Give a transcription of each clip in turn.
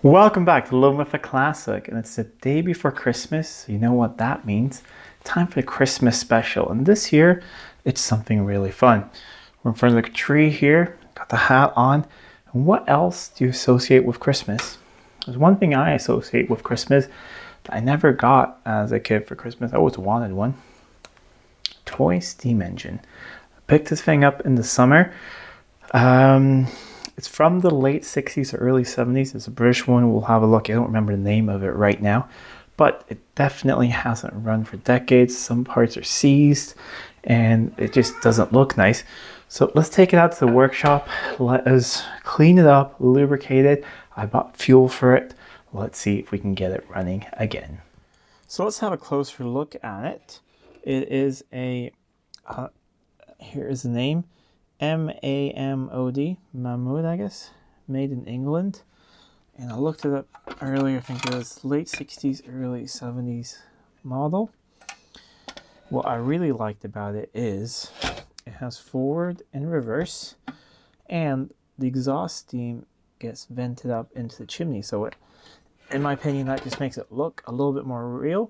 Welcome back to Living with a Classic, and it's the day before Christmas. You know what that means? Time for the Christmas special, and this year it's something really fun. We're in front of the tree here, got the hat on. And what else do you associate with Christmas? There's one thing I associate with Christmas that I never got as a kid for Christmas. I always wanted one. Toy steam engine. I picked this thing up in the summer. It's from the late 60s or early 70s. It's a British one. We'll have a look. I don't remember the name of it right now, but it definitely hasn't run for decades. Some parts are seized and it just doesn't look nice. So let's take it out to the workshop. Let us clean it up, lubricate it. I bought fuel for it. Let's see if we can get it running again. So let's have a closer look at it. It is a, here is the name. M-A-M-O-D, Mahmood, I guess, made in England. And I looked it up earlier, I think it was late 60s, early 70s model. What I really liked about it is it has forward and reverse, and the exhaust steam gets vented up into the chimney. So it, in my opinion, that just makes it look a little bit more real.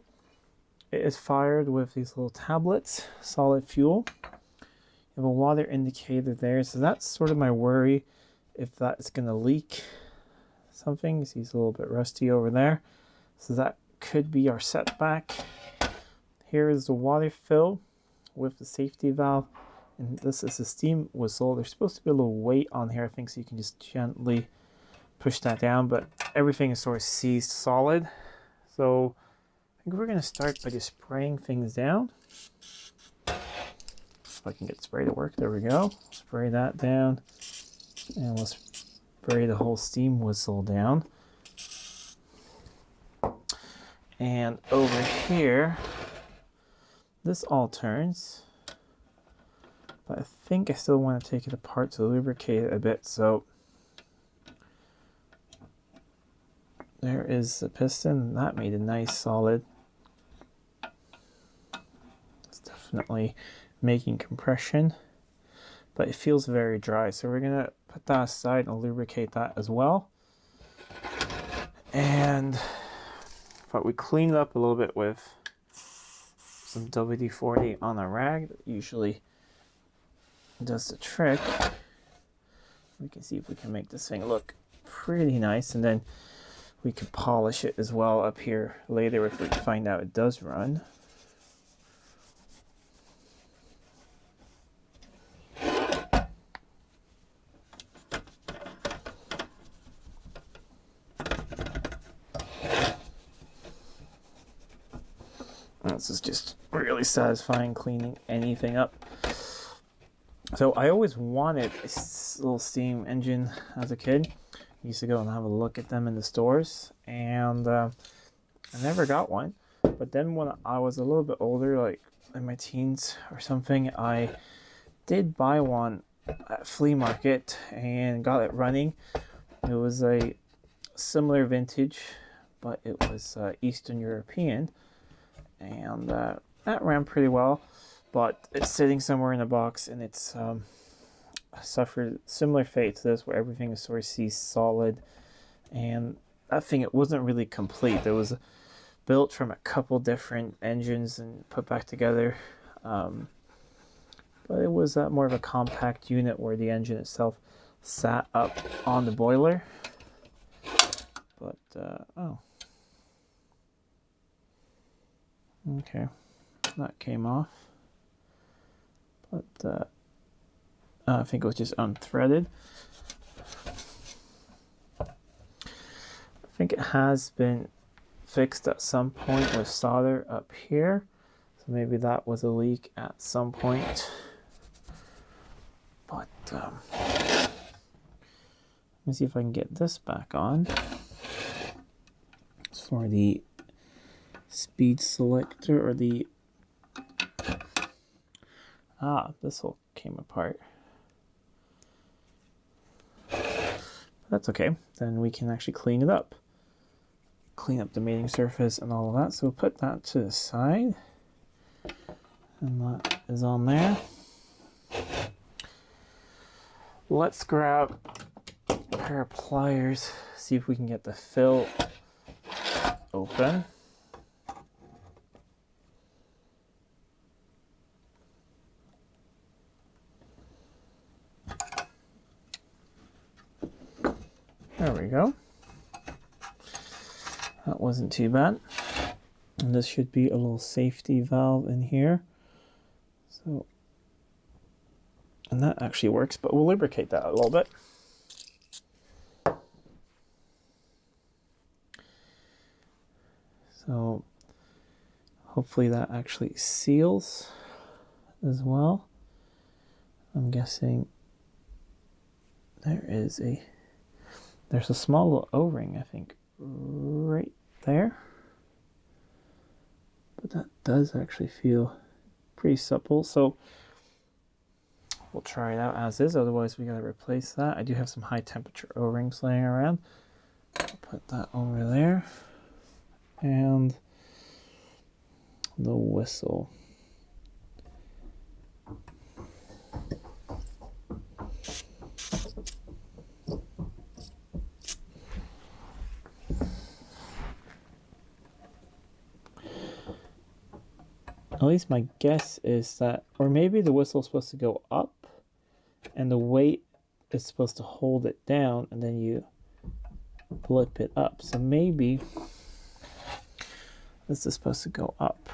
It is fired with these little tablets, solid fuel. You have a water indicator there, so that's sort of my worry if that's going to leak something. See, it's a little bit rusty over there, so that could be our setback. Here is the water fill with the safety valve, and this is the steam whistle. There's supposed to be a little weight on here, I think, so you can just gently push that down, but everything is sort of seized solid. So I think we're going to start by just spraying things down. If I can get spray to work, there we go. Spray that down, and we'll spray the whole steam whistle down. And over here, this all turns, but I think I still want to take it apart to lubricate it a bit. So there is the piston. That made a nice solid. It's definitely making compression, but it feels very dry, so we're gonna put that aside and lubricate that as well. And but we clean it up a little bit with some WD-40 on a rag. That usually does the trick. We can see if we can make this thing look pretty nice, and then we can polish it as well up here later if we find out it does run. This is just really satisfying cleaning anything up. So I always wanted a little steam engine as a kid. I used to go and have a look at them in the stores, and I never got one. But then when I was a little bit older, like in my teens or something, I did buy one at flea market and got it running. It was a similar vintage, but it was Eastern European. And that ran pretty well, but it's sitting somewhere in a box, and it's suffered similar fate to this, where everything is sort of seized solid. And that thing, it wasn't really complete. It was built from a couple different engines and put back together, but it was more of a compact unit where the engine itself sat up on the boiler. But oh. Okay, that came off, but I think it was just unthreaded. I think it has been fixed at some point with solder up here, so maybe that was a leak at some point. But let me see if I can get this back on. It's for the speed selector, or the this all came apart. That's okay, then we can actually clean it up, clean up the mating surface and all of that. So we'll put that to the side, and that is on there. Let's grab pair of pliers, see if we can get the fill open. There we go. That wasn't too bad. And this should be a little safety valve in here. So, and that actually works, but we'll lubricate that a little bit. So hopefully that actually seals as well. I'm guessing there's a small little O-ring, I think, right there. But that does actually feel pretty supple, so we'll try it out as is. Otherwise we gotta replace that. I do have some high temperature O-rings laying around. I'll put that over there. And the whistle. At least my guess is that, or maybe the whistle is supposed to go up and the weight is supposed to hold it down and then you flip it up. So maybe this is supposed to go up.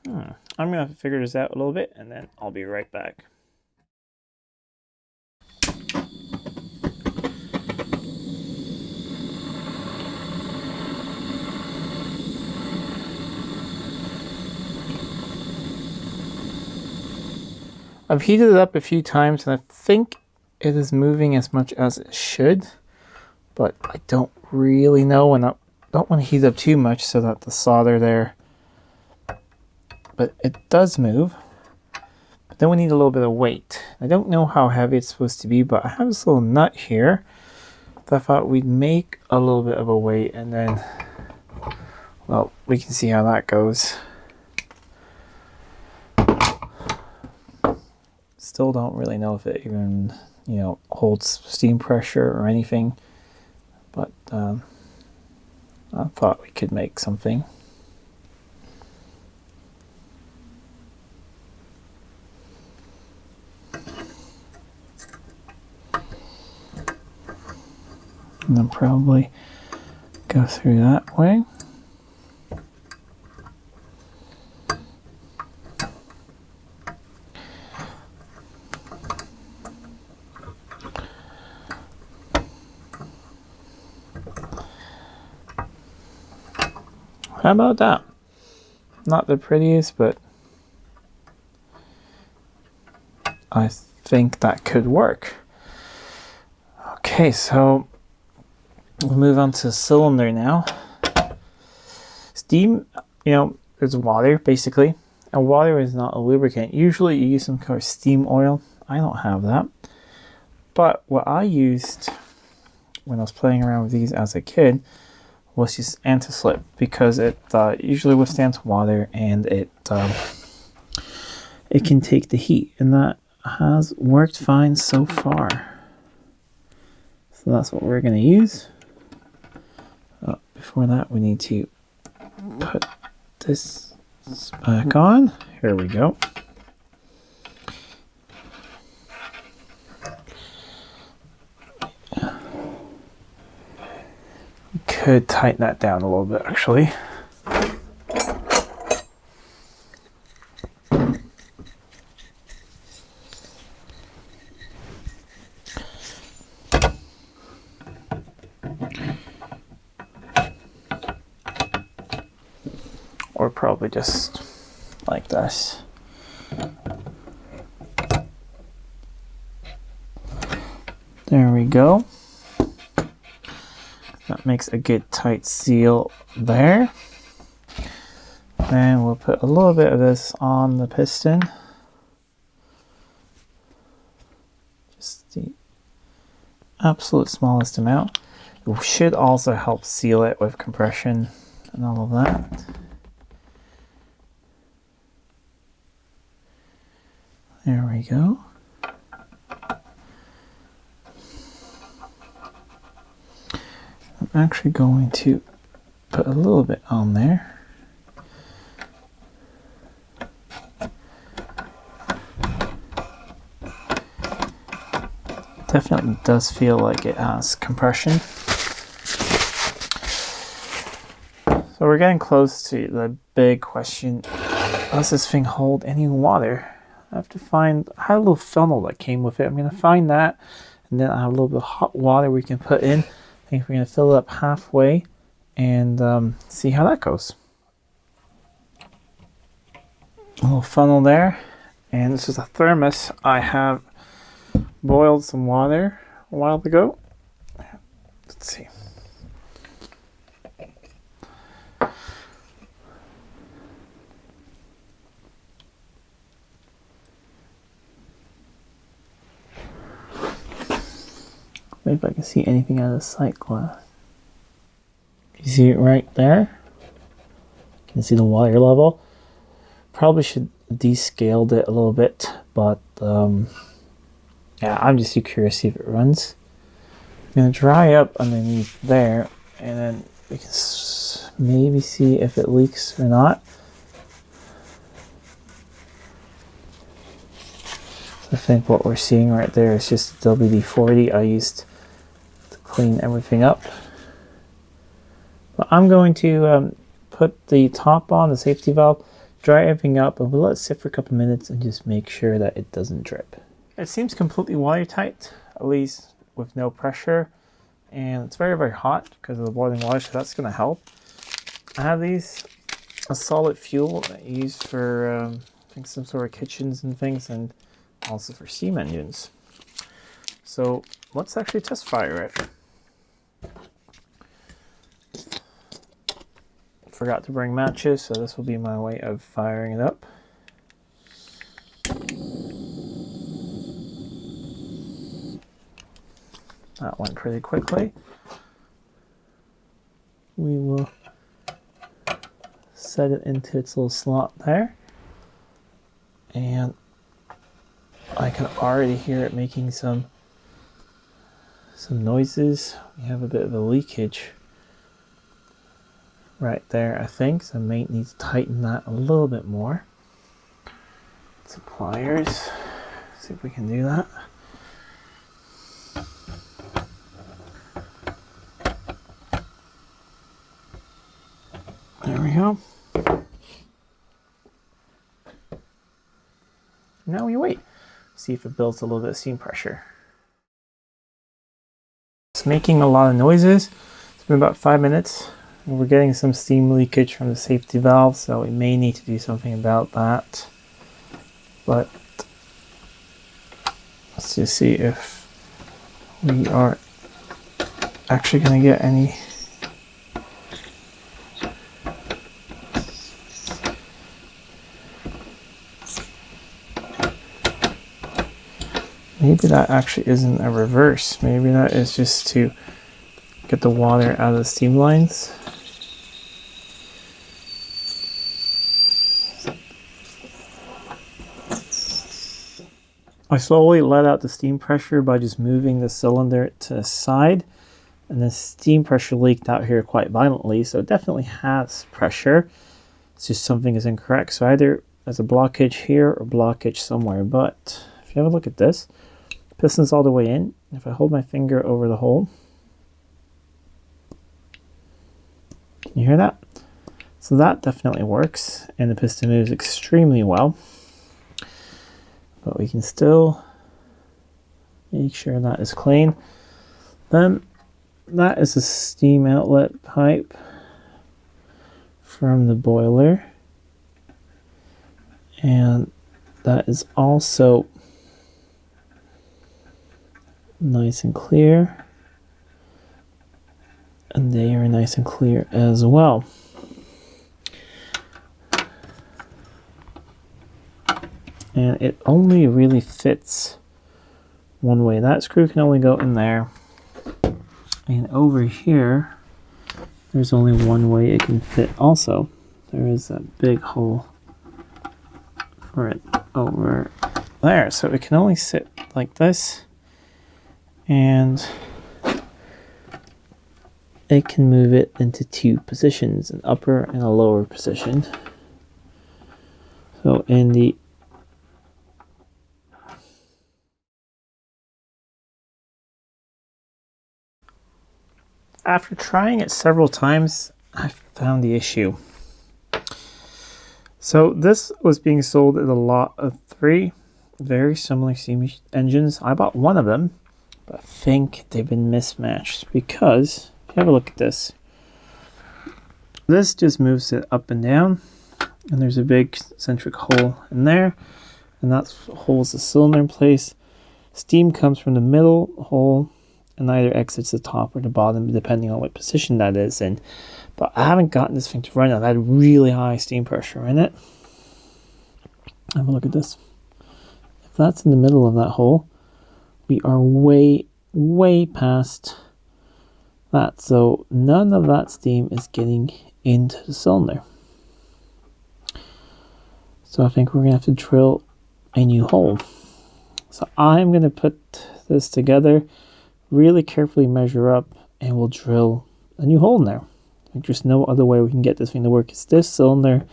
I'm gonna have to figure this out a little bit and then I'll be right back. I've heated it up a few times and I think it is moving as much as it should, but I don't really know, and I don't want to heat it up too much so that the solder there, but it does move. But then we need a little bit of weight. I don't know how heavy it's supposed to be, but I have this little nut here that I thought we'd make a little bit of a weight and then, well, we can see how that goes. Still don't really know if it even, holds steam pressure or anything, but I thought we could make something. And then probably go through that way. How about that? Not the prettiest, but I think that could work. Okay, so we'll move on to the cylinder now. Steam, there's water basically, and water is not a lubricant. Usually you use some kind of steam oil. I don't have that. But what I used when I was playing around with these as a kid was just anti-slip, because it usually withstands water and it can take the heat, and that has worked fine so far. So that's what we're going to use. Before that, we need to put this back on. Here we go. Could tighten that down a little bit, actually. Or probably just like this. There we go. That makes a good tight seal there. Then we'll put a little bit of this on the piston. Just the absolute smallest amount. It should also help seal it with compression and all of that. There we go. I'm actually going to put a little bit on there. Definitely does feel like it has compression. So we're getting close to the big question. Does this thing hold any water? I have to find, I had a little funnel that came with it. I'm going to find that, and then I have a little bit of hot water we can put in. I think we're going to fill it up halfway and see how that goes. A little funnel there, and this is a thermos. I have boiled some water a while ago. Let's see. Maybe if I can see anything out of the sight glass. You see it right there? You can see the water level. Probably should descaled it a little bit, but yeah, I'm just too curious to see if it runs. I'm gonna dry up underneath there, and then we can maybe see if it leaks or not. I think what we're seeing right there is just the WD-40 I used to clean everything up. But I'm going to put the top on, the safety valve, dry everything up, and we'll let it sit for a couple minutes and just make sure that it doesn't drip. It seems completely watertight, at least with no pressure, and it's very, very hot because of the boiling water, so that's going to help. I have these, a solid fuel that I use for I think some sort of kitchens and things, and also for steam engines. So let's actually test fire it. Forgot to bring matches, so this will be my way of firing it up. That went pretty quickly. We will set it into its little slot there, and I can already hear it making some noises. We have a bit of a leakage right there, I think, so I may need to tighten that a little bit more. Some pliers, see if we can do that. There we go. Now we wait, see if it builds a little bit of steam pressure. It's making a lot of noises. It's been about 5 minutes. We're getting some steam leakage from the safety valve, so we may need to do something about that. But let's just see if we are actually going to get any. Maybe that actually isn't a reverse. Maybe that is just to get the water out of the steam lines. I slowly let out the steam pressure by just moving the cylinder to the side, and the steam pressure leaked out here quite violently, so it definitely has pressure. It's just something is incorrect. So either there's a blockage here or blockage somewhere. But if you have a look at this, piston's all the way in. If I hold my finger over the hole, can you hear that? So that definitely works, and the piston moves extremely well. But we can still make sure that is clean. Then that is a steam outlet pipe from the boiler, and that is also nice and clear, and they are nice and clear as well. And it only really fits one way. That screw can only go in there, and over here there's only one way it can fit also. There is that big hole for it over there. So it can only sit like this, and it can move it into two positions, an upper and a lower position. So in the after trying it several times, I found the issue. So this was being sold at a lot of 3 very similar steam engines. I bought one of them, but I think they've been mismatched because, if you have a look at this, this just moves it up and down, and there's a big centric hole in there, and that holds the cylinder in place. Steam comes from the middle hole and either exits the top or the bottom, depending on what position that is in. But I haven't gotten this thing to run. I've had really high steam pressure in it. Have a look at this. If that's in the middle of that hole, we are way past that. So none of that steam is getting into the cylinder. So I think we're going to have to drill a new hole. So I'm going to put this together, really carefully measure up, and we'll drill a new hole in there. I think there's no other way we can get this thing to work. It's this cylinder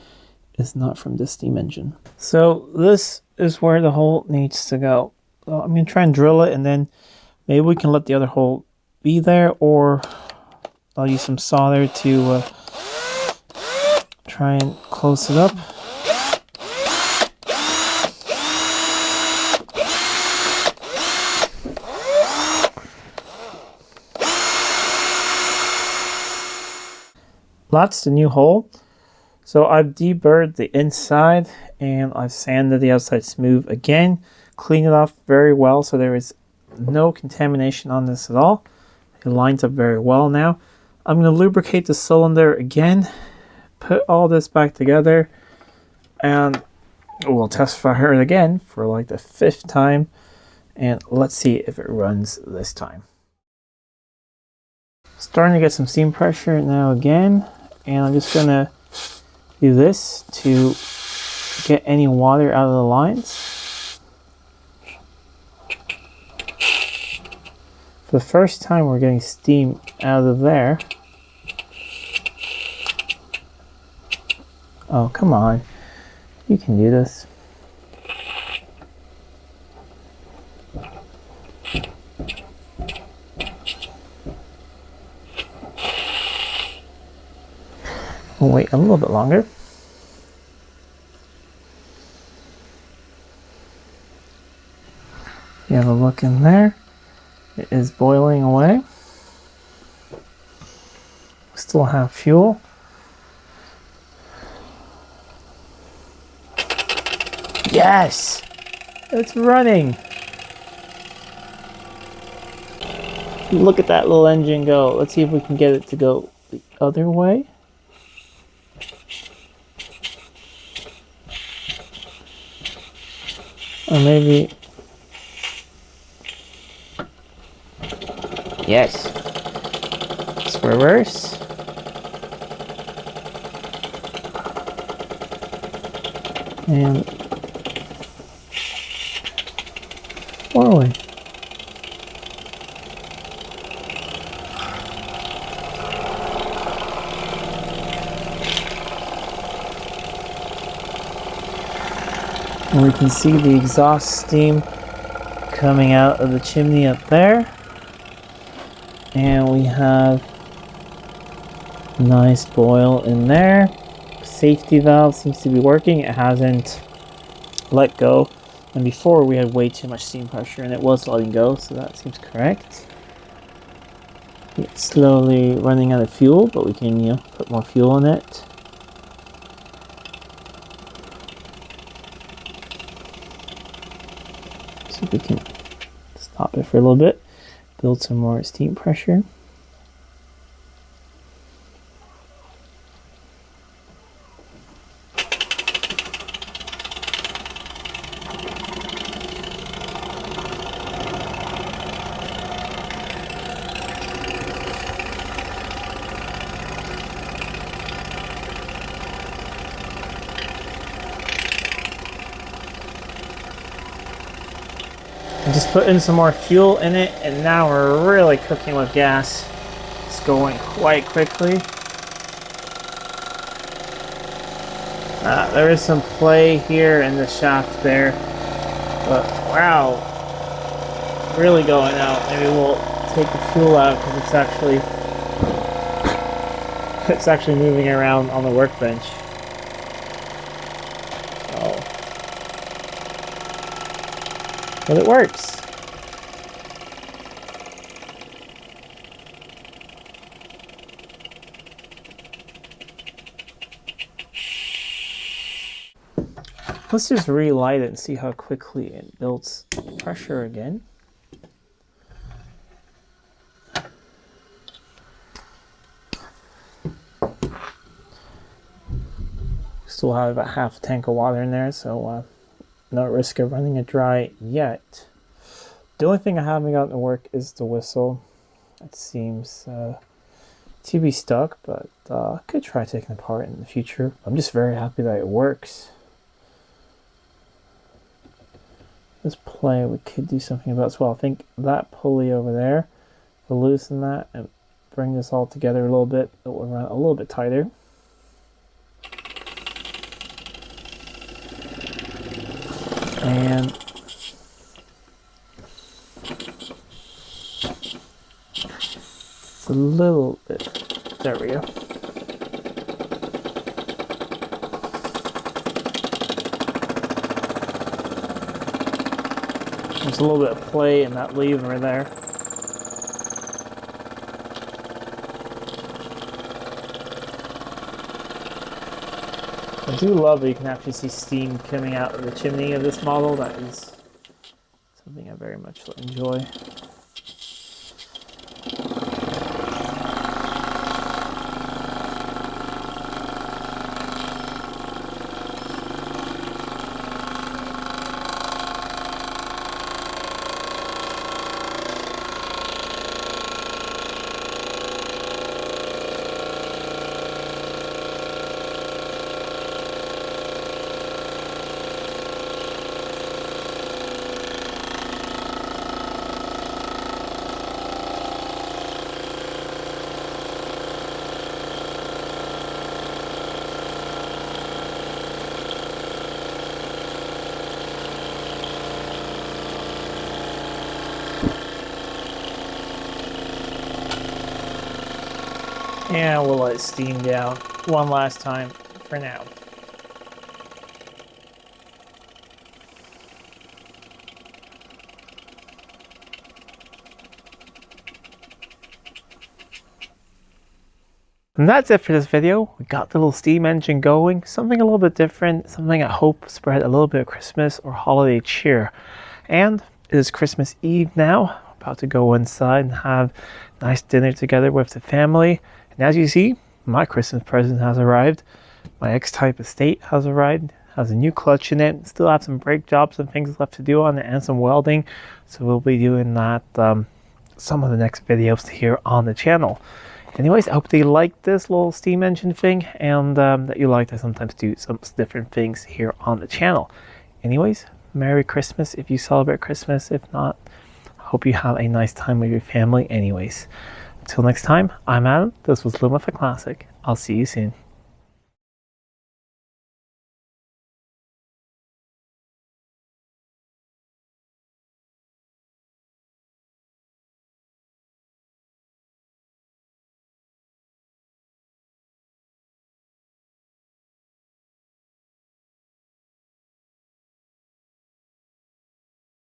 is not from this steam engine. So this is where the hole needs to go. So I'm going to try and drill it, and then maybe we can let the other hole be there, or I'll use some solder to try and close it up. That's the new hole. So I've deburred the inside and I've sanded the outside smooth again, cleaned it off very well so there is no contamination on this at all. It lines up very well now. I'm going to lubricate the cylinder again, put all this back together, and we'll test fire it again for like the 5th time, and let's see if it runs this time. Starting to get some steam pressure now again, and I'm just going to do this to get any water out of the lines. For the first time we're getting steam out of there. Oh, come on. You can do this. We'll wait a little bit longer. You have a look in there. It is boiling away. We still have fuel. Yes! It's running! Look at that little engine go. Let's see if we can get it to go the other way. Or maybe... Yes. Let's reverse. And forward. And we can see the exhaust steam coming out of the chimney up there. And we have a nice boil in there. Safety valve seems to be working. It hasn't let go. And before we had way too much steam pressure and it was letting go, so that seems correct. It's slowly running out of fuel, but we can, put more fuel in it. See if we can stop it for a little bit. Build some more steam pressure. Put in some more fuel in it, and now we're really cooking with gas. It's going quite quickly. There is some play here in the shaft there, but wow, really going out. Maybe we'll take the fuel out because it's actually moving around on the workbench. So, but it works. Let's just relight it and see how quickly it builds pressure again. Still have about half a tank of water in there, so no risk of running it dry yet. The only thing I haven't gotten to work is the whistle. It seems to be stuck, but I could try taking it apart in the future. I'm just very happy that it works. This play we could do something about as well. I think that pulley over there will loosen that and bring this all together a little bit. It will run a little bit tighter. And it's a little bit, there we go. There's a little bit of play in that lever there. I do love that you can actually see steam coming out of the chimney of this model. That is something I very much enjoy. And we'll let it steam down one last time for now. And that's it for this video. We got the little steam engine going, something a little bit different, something I hope spread a little bit of Christmas or holiday cheer. And it is Christmas Eve now. About to go inside and have a nice dinner together with the family. And as you see, my Christmas present has arrived. My X-Type estate has arrived. Has a new clutch in it. Still have some brake jobs and things left to do on it and some welding. So we'll be doing that some of the next videos here on the channel. Anyways, I hope that you liked this little steam engine thing and that you liked I sometimes do some different things here on the channel. Anyways, Merry Christmas if you celebrate Christmas. If not, I hope you have a nice time with your family anyways. Until next time, I'm Adam. This was Living with a Classic. I'll see you soon.